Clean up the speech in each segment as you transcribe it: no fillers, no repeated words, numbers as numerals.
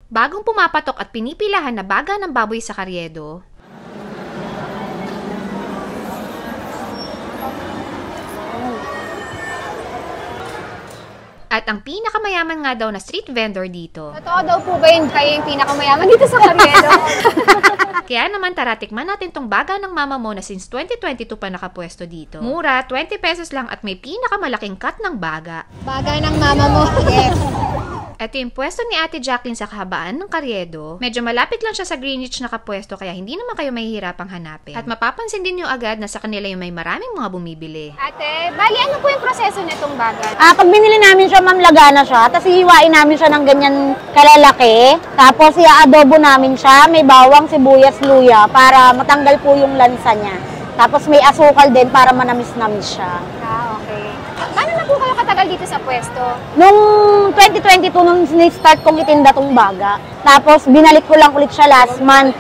Bagong pumapatok at pinipilahan na baga ng baboy sa Carriedo. At ang pinakamayaman nga daw na street vendor dito. Totoo daw po ba yun kayo yung pinakamayaman dito sa Carriedo? Kaya naman tara, tikman natin tong baga ng mama mo na since 2022 pa nakapwesto dito. Mura, 20 pesos lang at may pinakamalaking cut ng baga. Baga ng mama mo. Yes. Ito yung pwesto ni Ate Jacqueline sa kahabaan ng Carriedo. Medyo malapit lang siya sa Greenwich nakapwesto kaya hindi naman kayo mahihirapang hanapin. At mapapansin din nyo agad na sa kanila yung may maraming mga bumibili. Ate, bali ano po yung proseso nitong baga? Pag binili namin siya, ma'am, lagana siya. Tapos hihiwain namin siya ng ganyan kalalaki. Tapos i-adobo namin siya. May bawang, sibuyas, luya para matanggal po yung lansa niya. Tapos may asukal din para manamis-namis siya. Okay. Paano na po kayo katagal dito sa pwesto? Nung 2022, nung start kong itinda tong baga. Tapos binalik ko lang ulit siya last month.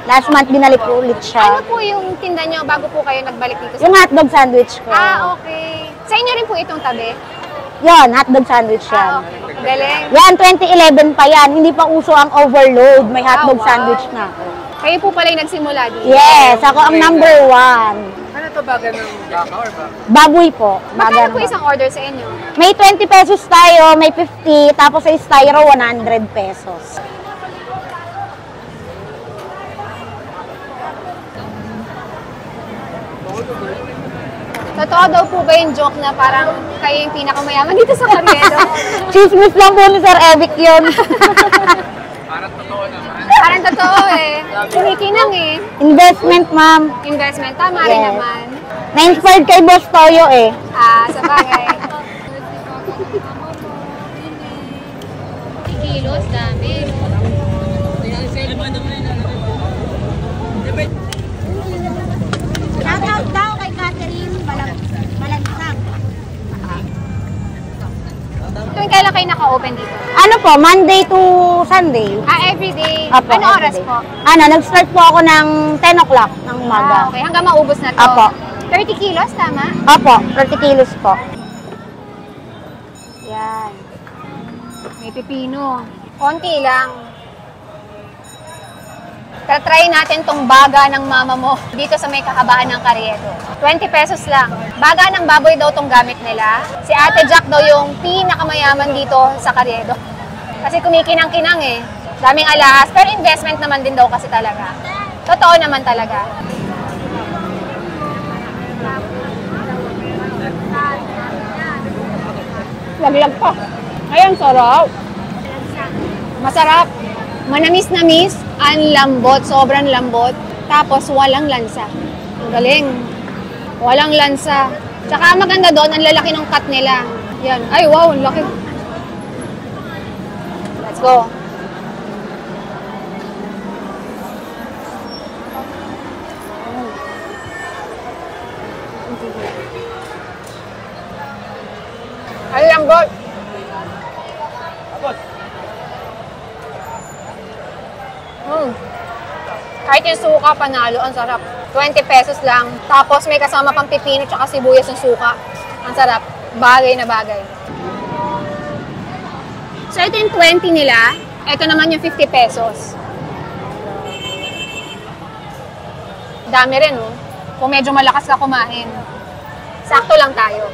Last month binalik ko ulit siya. Ano po yung tinda nyo bago po kayo nagbalik dito sa Yung hotdog sandwich ko. Okay. Sa inyo rin po itong tabi? Yan, hotdog sandwich yan. Okay. Galing. Yan, 2011 pa yan. Hindi pa uso ang overload. May hotdog sandwich na ako. Kayo po pala yung nagsimula dito? Yes, ako ang number 1. Ano to, baga ng baka or ba? Baboy po. Magkano po isang order sa inyo? May 20 pesos tayo, may 50, tapos sa styro 100 pesos. Totoo daw po ba yung joke na parang kayo yung pinakamayaman dito sa Carriedo? Chismis lang po ni Sir Evic yun. Parang totoo naman. Parang totoo eh. Kinikinang eh. Investment, ma'am. Investment, tama rin naman. Na-inspired kay Boss Toyo eh. Sa bagay. Kilos, dami. Shoutout daw kay Catherine Balansang. Tuwing kailan kayo naka-open dito? Ano po, Monday to Sunday. Everyday. Apo, Ano oras everyday. po? Nag-start po ako ng 10 o'clock ng umaga. Okay, hanggang maubos na to. Apo. 30 kilos, tama? Opo, 30 kilos po. Yan. May pipino. Konti lang. Try natin tong baga ng mama mo dito sa may kahabaan ng Carriedo. 20 pesos lang. Baga ng baboy daw tong gamit nila. Si Ate Jack daw yung pinakamayaman dito sa Carriedo. Kasi kumikinang-kinang eh. Daming alahas. Pero investment naman din daw kasi talaga. Totoo naman talaga. Laglag pa. Ayan, sarap. Masarap. Manamis-namis, ang lambot, sobrang lambot. Tapos walang lansa. Ang galing. Walang lansa. Tsaka maganda doon, ang lalaki ng cut nila. Yan. Ay, wow, ang laki. Let's go. Ay, lambot. Kahit yung suka, panalo. Ang sarap. 20 pesos lang. Tapos may kasama pang pipino tsaka sibuyas ng suka. Ang sarap. Bagay na bagay. So, ito yung 20 nila. Ito naman yung 50 pesos. Dami rin, oh. Kung medyo malakas ka kumain. Sakto lang tayo.